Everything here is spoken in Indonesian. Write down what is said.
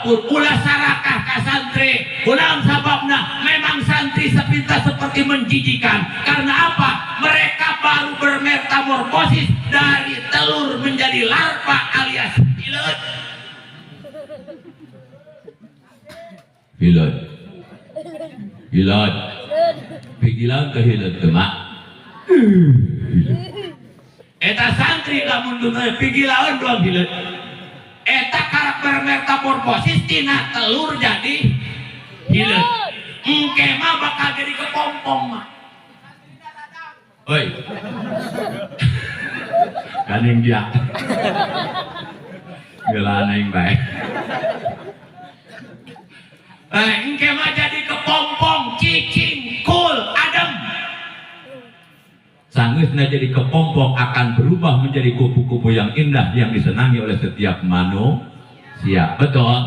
pun ulah sarakah ka santri ulang sababna memang santri sepintas seperti menjijikan. Karena apa? Mereka baru bermetamorfosis dari telur menjadi larva alias pilot. Pilot pikiran kehilangan temak eta santri lamun dunia pikiran doang pilot eta karakter metamorfosis tina telur jadi pilot engke mah bakal jadi kepompong mah. Oi kan yang dia gelana yang baik engke mah jadi kepompong cicing kul adem sanggeusna jadi kepompong akan berubah menjadi kupu-kupu yang indah yang disenangi oleh setiap manusia. Betul.